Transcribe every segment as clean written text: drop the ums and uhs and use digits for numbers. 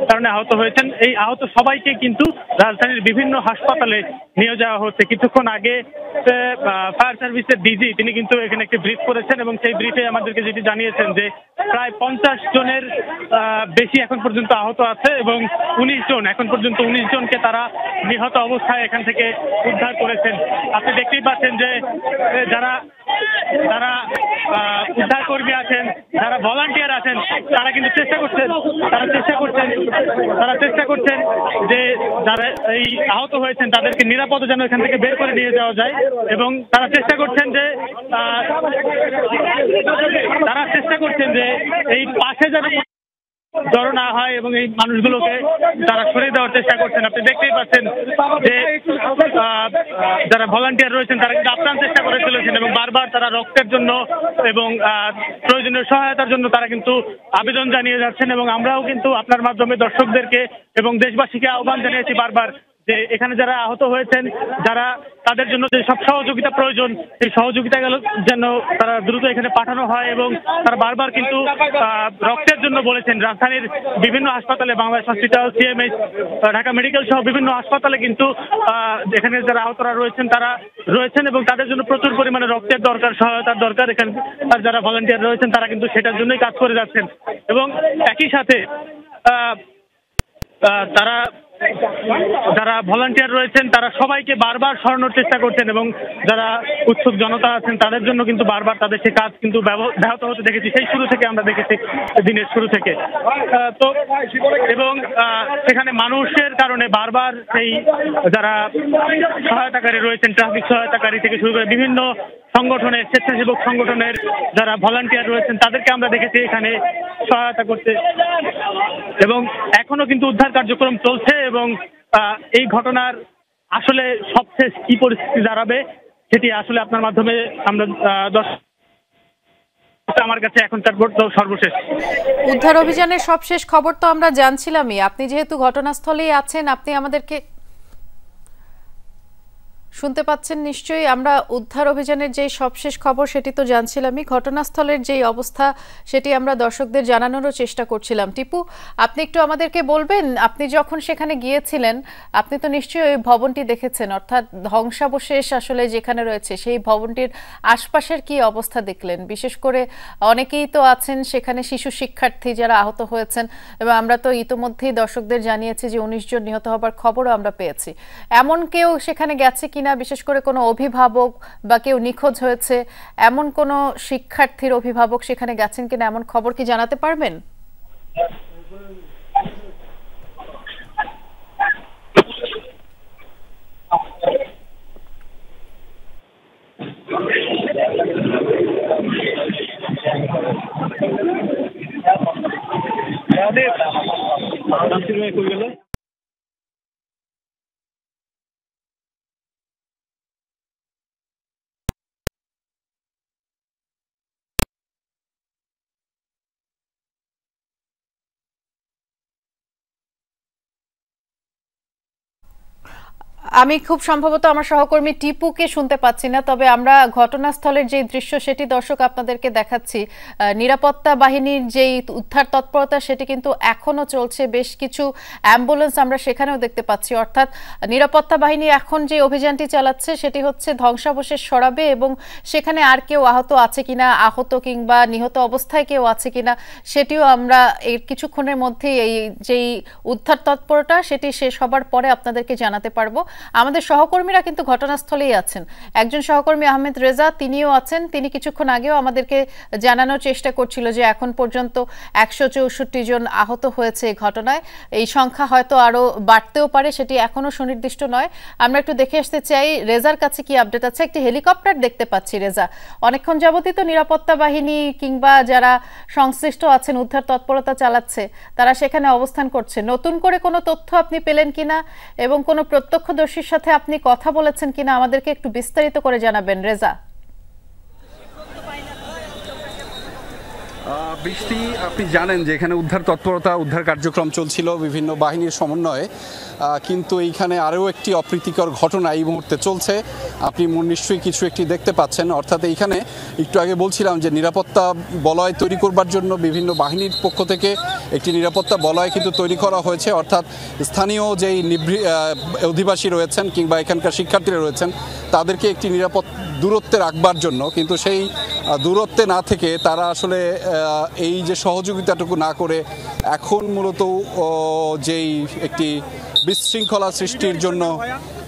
কারণে আহত হয়েছেন। এই আহত সবাইকে কিন্তু রাজধানীর বিভিন্ন হাসপাতালে নিয়ে যাওয়া হচ্ছে। কিছুক্ষণ আগে ফায়ার সার্ভিসের ডিজি তিনি কিন্তু এখানে একটি ব্রিফ করেছেন এবং সেই ব্রিফে আমাদেরকে যেটি জানিয়েছেন যে প্রায় 50 জনের বেশি এখন পর্যন্ত আহত আছে এবং 19 জনকে তারা নিহত অবস্থায় এখান থেকে উদ্ধার করেছেন। আপনি দেখতেই পাচ্ছেন যে যারা উদ্ধার কর্মী আছেন, যারা ভলান্টিয়ার আছেন, তারা কিন্তু চেষ্টা করছেন যে যারা এই আহত হয়েছেন তাদেরকে নিরাপদে যেন এখান থেকে বের করে নিয়ে যাওয়া যায় এবং তারা চেষ্টা করছেন যে এই পাশে যেন জড়ো না হয় এবং এই মানুষগুলোকে তারা সরিয়ে দেওয়ার চেষ্টা করছেন। আপনি দেখতেই পাচ্ছেন যে যারা ভলান্টিয়ার রয়েছেন তারা কিন্তু আপ্রাণ চেষ্টা করে চলেছেন এবং বারবার তারা রক্তের জন্য এবং প্রয়োজনীয় সহায়তার জন্য তারা কিন্তু আবেদন জানিয়ে যাচ্ছেন এবং আমরাও কিন্তু আপনার মাধ্যমে দর্শকদেরকে এবং দেশবাসীকে আহ্বান জানিয়েছি বারবার যে এখানে যারা আহত হয়েছেন, যারা তাদের জন্য যে সব সহযোগিতা প্রয়োজন, সেই সহযোগিতা যেন তারা দ্রুত এখানে পাঠানো হয় এবং তারা বারবার কিন্তু রক্তের জন্য বলেছেন। রাজধানীর বিভিন্ন হাসপাতালে, Bangladesh hospital, CMH, Dhaka medical সহ বিভিন্ন হাসপাতালে কিন্তু এখানে যারা আহতরা রয়েছেন তারা রয়েছেন এবং তাদের জন্য প্রচুর পরিমাণে রক্তের দরকার, সহায়তার দরকার। এখানে যারা ভলান্টিয়ার রয়েছেন তারা কিন্তু সেটার জন্যই কাজ করে যাচ্ছেন এবং একই সাথে যারা ভলান্টিয়ার রয়েছেন তারা সবাইকে বারবার সরানোর চেষ্টা করছেন এবং যারা উৎসুক জনতা আছেন তাদের জন্য কিন্তু বারবার তাদের সে কাজ কিন্তু ব্যাহত হতে দেখেছি। সেই শুরু থেকে আমরা দেখেছি, দিনের শুরু থেকে তো এবং সেখানে মানুষের কারণে বারবার সেই যারা সহায়তাকারী রয়েছেন, ট্রাফিক সহায়তাকারী থেকে শুরু করে বিভিন্ন সংগঠনের, স্বেচ্ছাসেবক সংগঠনের যারা ভলান্টিয়ার রয়েছেন তাদেরকে আমরা দেখেছি এখানে সহায়তা করতে এবং এখনো কিন্তু উদ্ধার কার্যক্রম চলছে এবং এই ঘটনার আসলে সবশেষ কি পরিস্থিতি দাঁড়াবে সেটি আসলে আপনার মাধ্যমে আমরা আমার কাছে এখনকার সর্বশেষ উদ্ধার অভিযানের সবশেষ খবর তো আমরা জানছিলামই। আপনি যেহেতু ঘটনাস্থলেই আছেন, আপনি আমাদেরকে শুনতে পাচ্ছেন নিশ্চয়ই। আমরা উদ্ধার অভিযানের যে সবশেষ খবর সেটি তো জানছিলামই, ঘটনাস্থলের যে অবস্থা সেটি আমরা দর্শকদের জানানোরও চেষ্টা করছিলাম। টিপু, আপনি একটু আমাদেরকে বলবেন, আপনি যখন সেখানে গিয়েছিলেন আপনি তো নিশ্চয়ই ওই ভবনটি দেখেছেন, অর্থাৎ ধ্বংসাবশেষ আসলে যেখানে রয়েছে সেই ভবনটির আশপাশের কি অবস্থা দেখলেন? বিশেষ করে অনেকেই তো আছেন সেখানে শিশু শিক্ষার্থী যারা আহত হয়েছেন এবং আমরা তো ইতোমধ্যেই দর্শকদের জানিয়েছি যে 19 জন নিহত হবার খবরও আমরা পেয়েছি। এমন কেউ সেখানে গেছে কিনা, বিশেষ করে কোনো অভিভাবক বা কেউ নিখোঁজ হয়েছে এমন কোনো শিক্ষার্থীর অভিভাবক সেখানে গেছেন কিনা, এমন খবর কি জানাতে পারবেন? আমি খুব সম্ভবত আমার সহকর্মী টিপুকে শুনতে পাচ্ছি না, তবে আমরা ঘটনাস্থলের যে দৃশ্য সেটি দর্শক আপনাদেরকে দেখাচ্ছি। নিরাপত্তা বাহিনীর যেই উদ্ধার তৎপরতা সেটি কিন্তু এখনো চলছে। বেশ কিছু অ্যাম্বুলেন্স আমরা সেখানেও দেখতে পাচ্ছি। অর্থাৎ নিরাপত্তা বাহিনী এখন যে অভিযানটি চালাচ্ছে সেটি হচ্ছে ধ্বংসাবশেষ সরাবে এবং সেখানে আর কেউ আহত আছে কিনা, আহত কিংবা নিহত অবস্থায় কেউ আছে কিনা সেটিও আমরা এর কিছুক্ষণের মধ্যেই এই যেই উদ্ধার তৎপরতা সেটি শেষ হবার পরে আপনাদেরকে জানাতে পারবো। আমাদের সহকর্মীরা কিন্তু ঘটনাস্থলেই আছেন। একজন সহকর্মী আহমেদ রেজা, তিনিও আছেন। তিনি কিছুক্ষণ আগেও আমাদেরকে জানানোর চেষ্টা করছিল যে এখন পর্যন্ত 164 জন আহত হয়েছে এই ঘটনায়। এই সংখ্যা হয়তো আরো বাড়তেও পারে, সেটি এখনো সুনির্দিষ্ট নয়। আমরা একটু দেখে আসতে চাই রেজার কাছে কি আপডেট আছে। একটি হেলিকপ্টার দেখতে পাচ্ছি রেজা। অনেকক্ষণ যাবতই তো নিরাপত্তা বাহিনী কিংবা যারা সংশ্লিষ্ট আছেন উদ্ধার তৎপরতা চালাচ্ছে তারা সেখানে অবস্থান করছে। নতুন করে কোনো তথ্য আপনি পেলেন কিনা এবং কোনো প্রত্যক্ষদর্শীর সাথে আপনি কথা বলেছেন কিনা আমাদেরকে একটু বিস্তারিত করে জানাবেন রেজা। বৃষ্টি, আপনি জানেন যে এখানে উদ্ধার তৎপরতা, উদ্ধার কার্যক্রম চলছিল বিভিন্ন বাহিনীর সমন্বয়ে, কিন্তু এইখানে আরও একটি অপ্রীতিকর ঘটনা এই মুহূর্তে চলছে। আপনি নিশ্চয়ই কিছু একটি দেখতে পাচ্ছেন, অর্থাৎ এইখানে একটু আগে বলছিলাম যে নিরাপত্তা বলয় তৈরি করবার জন্য বিভিন্ন বাহিনীর পক্ষ থেকে একটি নিরাপত্তা বলয় কিন্তু তৈরি করা হয়েছে, অর্থাৎ স্থানীয় যেই অধিবাসী রয়েছেন কিংবা এখানকার শিক্ষার্থীরা রয়েছেন তাদেরকে একটি নিরাপদ দূরত্বে রাখবার জন্য, কিন্তু সেই দূরত্বে না থেকে তারা আসলে এই যে সহযোগিতাটুকু না করে এখন মূলত যেই একটি বিশৃঙ্খলা সৃষ্টির জন্য,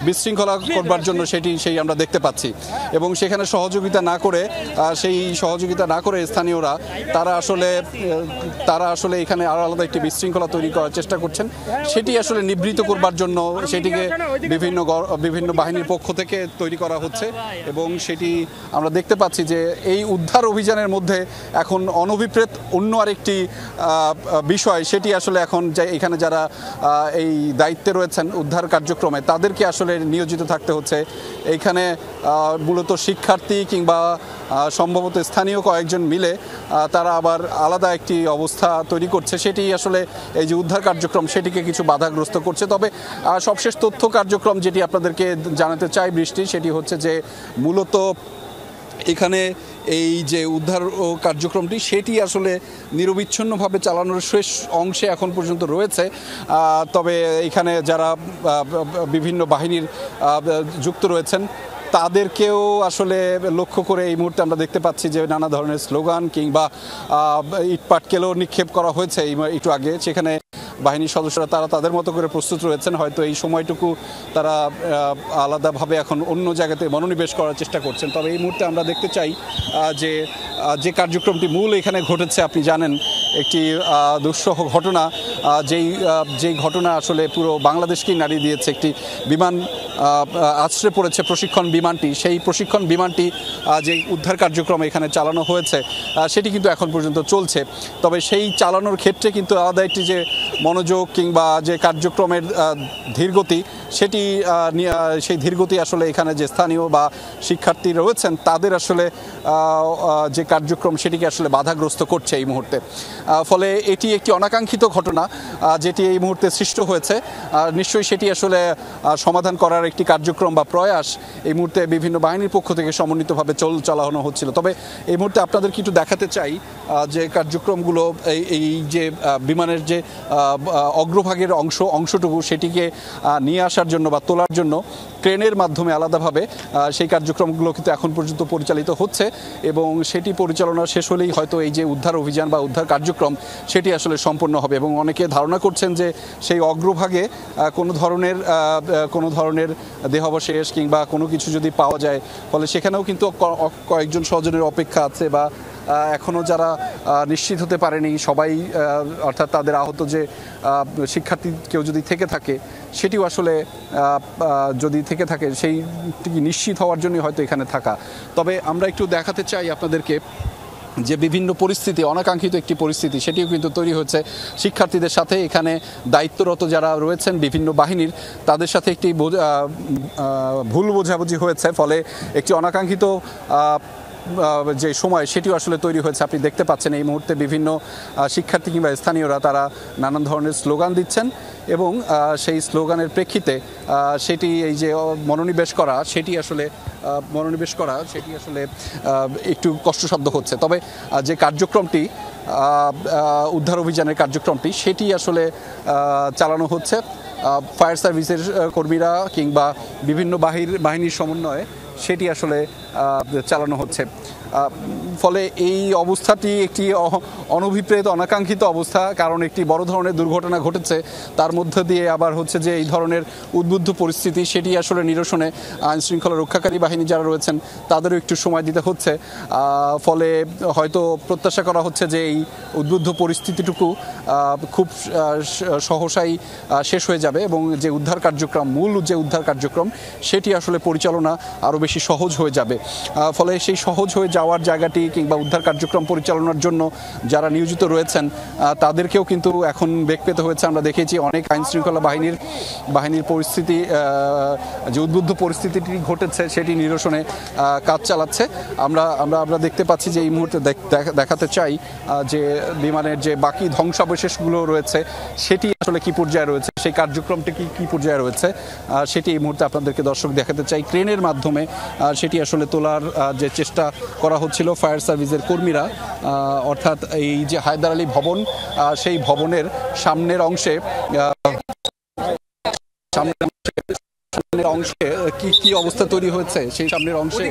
বিশৃঙ্খলা করবার জন্য সেই আমরা দেখতে পাচ্ছি। এবং সেখানে সহযোগিতা না করে স্থানীয়রা তারা আসলে এখানে আরও আলাদা একটি বিশৃঙ্খলা তৈরি করার চেষ্টা করছেন। সেটি আসলে নিবৃত করবার জন্য সেটিকে বিভিন্ন বাহিনীর পক্ষ থেকে তৈরি করা হচ্ছে। এবং সেটি আমরা দেখতে পাচ্ছি যে এই উদ্ধার অভিযানের মধ্যে এখন অনভিপ্রেত অন্য আরেকটি বিষয়, সেটি আসলে এখন এখানে যারা এই দায়িত্বে রয়েছেন উদ্ধার কার্যক্রমে তাদেরকে আসলে নিয়োজিত থাকতে হচ্ছে। এইখানে মূলত শিক্ষার্থী কিংবা সম্ভবত স্থানীয় কয়েকজন মিলে তারা আবার আলাদা একটি অবস্থা তৈরি করছে, সেটি আসলে এই যে উদ্ধার কার্যক্রম সেটিকে কিছু বাধাগ্রস্ত করছে। তবে সবশেষ তথ্য কার্যক্রম যেটি আপনাদেরকে জানাতে চাই বৃষ্টি, সেটি হচ্ছে যে মূলত এখানে এই যে উদ্ধার কার্যক্রমটি সেটি আসলে নিরবিচ্ছিন্নভাবে চালানোর শেষ অংশে এখন পর্যন্ত রয়েছে। তবে এখানে যারা বিভিন্ন বাহিনীর যুক্ত রয়েছেন তাদেরকেও আসলে লক্ষ্য করে এই মুহূর্তে আমরা দেখতে পাচ্ছি যে নানা ধরনের স্লোগান কিংবা ইটপাটকেলও নিক্ষেপ করা হয়েছে একটু আগে। সেখানে বাহিনীর সদস্যরা তারা তাদের মতো করে প্রস্তুত রয়েছেন, হয়তো এই সময়টুকু তারা আলাদাভাবে এখন অন্য জায়গাতে মনোনিবেশ করার চেষ্টা করছেন। তবে এই মুহূর্তে আমরা দেখতে চাই যে কার্যক্রমটি মূল এখানে ঘটেছে, আপনি জানেন একটি দুঃসহ ঘটনা, যেই ঘটনা আসলে পুরো বাংলাদেশকেই নাড়িয়ে দিয়েছে। একটি বিমান আছড়ে পড়েছে, প্রশিক্ষণ বিমানটি। সেই প্রশিক্ষণ বিমানটি যে উদ্ধার কার্যক্রম এখানে চালানো হয়েছে সেটি কিন্তু এখন পর্যন্ত চলছে। তবে সেই চালানোর ক্ষেত্রে কিন্তু আলাদা একটি যে মনোযোগ কিংবা যে কার্যক্রমের ধীরগতি, সেই ধীরগতি আসলে এখানে যে স্থানীয় বা শিক্ষার্থী রয়েছেন তাদের আসলে যে কার্যক্রম সেটিকে আসলে বাধাগ্রস্ত করছে এই মুহূর্তে। ফলে এটি একটি অনাকাঙ্ক্ষিত ঘটনা যেটি এই মুহূর্তে সৃষ্ট হয়েছে। নিশ্চয়ই সেটি আসলে সমাধান করার একটি কার্যক্রম বা প্রয়াস এই মুহূর্তে বিভিন্ন বাহিনীর পক্ষ থেকে সমন্বিতভাবে চালানো হচ্ছিল। তবে এই মুহূর্তে আপনাদেরকে একটু দেখাতে চাই যে কার্যক্রমগুলো, এই যে বিমানের যে অগ্রভাগের অংশটুকু সেটিকে নিয়ে আসার জন্য বা তোলার জন্য ক্রেনের মাধ্যমে আলাদাভাবে সেই কার্যক্রমগুলো কিন্তু এখন পর্যন্ত পরিচালিত হচ্ছে। এবং সেটি পরিচালনা শেষ হলেই হয়তো এই যে উদ্ধার অভিযান বা উদ্ধার কার্যক্রম সেটি আসলে সম্পন্ন হবে। এবং অনেকে ধারণা করছেন যে সেই অগ্রভাগে কোনো ধরনের দেহাবশেষ কিংবা কোনো কিছু যদি পাওয়া যায়, ফলে সেখানেও কিন্তু কয়েকজন স্বজনের অপেক্ষা আছে বা এখনও যারা নিশ্চিত হতে পারেনি সবাই, অর্থাৎ তাদের আহত যে শিক্ষার্থী কেউ যদি থেকে থাকে সেটিও আসলে যদি থেকে থাকে সেইটি নিশ্চিত হওয়ার জন্যই হয়তো এখানে থাকা। তবে আমরা একটু দেখাতে চাই আপনাদেরকে যে বিভিন্ন পরিস্থিতি, অনাকাঙ্ক্ষিত একটি পরিস্থিতি সেটিও কিন্তু তৈরি হচ্ছে শিক্ষার্থীদের সাথে। এখানে দায়িত্বরত যারা রয়েছেন বিভিন্ন বাহিনীর তাদের সাথে একটি ভুল বোঝাবুঝি হয়েছে, ফলে একটি অনাকাঙ্ক্ষিত যে সময় সেটিও আসলে তৈরি হয়েছে। আপনি দেখতে পাচ্ছেন এই মুহূর্তে বিভিন্ন শিক্ষার্থী কিংবা স্থানীয়রা তারা নানান ধরনের স্লোগান দিচ্ছেন এবং সেই স্লোগানের প্রেক্ষিতে সেটি এই যে মনোনিবেশ করা সেটি আসলে একটু কষ্টসাধ্য হচ্ছে। তবে যে কার্যক্রমটি, উদ্ধার অভিযানের কার্যক্রমটি সেটি আসলে চালানো হচ্ছে ফায়ার সার্ভিসের কর্মীরা কিংবা বিভিন্ন বাহিনীর সমন্বয়ে সেটি আসলে চালানো হচ্ছে। ফলে এই অবস্থাটি একটি অনভিপ্রেত অনাকাঙ্ক্ষিত অবস্থা, কারণ একটি বড় ধরনের দুর্ঘটনা ঘটেছে, তার মধ্যে দিয়ে আবার হচ্ছে যে এই ধরনের উদ্বুদ্ধ পরিস্থিতি সেটি আসলে নিরসনে আইনশৃঙ্খলা রক্ষাকারী বাহিনী যারা রয়েছেন তাদেরও একটু সময় দিতে হচ্ছে। ফলে হয়তো প্রত্যাশা করা হচ্ছে যে এই উদ্বুদ্ধ পরিস্থিতিটুকু খুব সহসাই শেষ হয়ে যাবে এবং যে উদ্ধার কার্যক্রম, মূল যে উদ্ধার কার্যক্রম সেটি আসলে পরিচালনা আরও বেশি বেশি সহজ হয়ে যাবে। ফলে সেই সহজ হয়ে যাওয়ার জায়গাটি কিংবা উদ্ধার কার্যক্রম পরিচালনার জন্য যারা নিয়োজিত রয়েছেন তাদেরকেও কিন্তু এখন বেগ পেতে হয়েছে। আমরা দেখেছি অনেক আইন শৃঙ্খলা বাহিনীর পরিস্থিতি, যে উদ্বুদ্ধ পরিস্থিতিটি ঘটেছে সেটি নিরসনে কাজ চালাচ্ছে। আমরা দেখতে পাচ্ছি যে এই মুহূর্তে দেখাতে চাই যে বিমানের যে বাকি ধ্বংসাবশেষগুলো রয়েছে সেটি আসলে কি পর্যায়ে রয়েছে, সেই কার্যক্রমটি কি পর্যায়ে রয়েছে সেটি এই মুহূর্তে আপনাদেরকে দর্শক দেখাতে চাই। ক্রেনের মাধ্যমে সেটি আসলে তোলার যে চেষ্টা করা হচ্ছিল ফায়ার সার্ভিসের কর্মীরা, অর্থাৎ এই যে হায়দার আলী ভবন, সেই ভবনের সামনের অংশে কি অবস্থা তৈরি হয়েছে, সেই সামনের অংশে